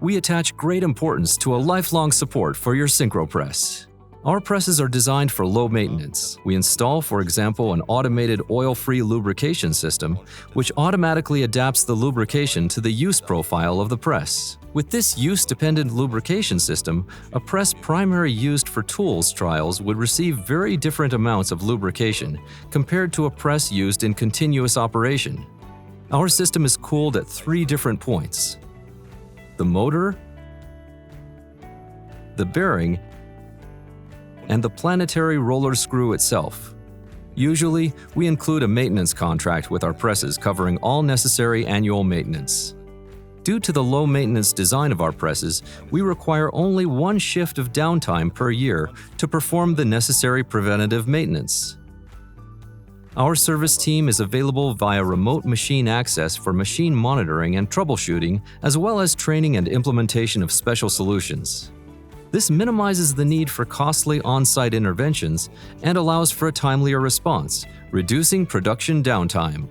We attach great importance to a lifelong support for your synchropress. Our presses are designed for low maintenance. We install, for example, an automated oil-free lubrication system, which automatically adapts the lubrication to the use profile of the press. With this use-dependent lubrication system, a press primarily used for tools trials would receive very different amounts of lubrication compared to a press used in continuous operation. Our system is cooled at 3 different points: the motor, the bearing, and the planetary roller screw itself. Usually, we include a maintenance contract with our presses covering all necessary annual maintenance. Due to the low-maintenance design of our presses, we require only 1 shift of downtime per year to perform the necessary preventative maintenance. Our service team is available via remote machine access for machine monitoring and troubleshooting, as well as training and implementation of special solutions. This minimizes the need for costly on-site interventions and allows for a timelier response, reducing production downtime.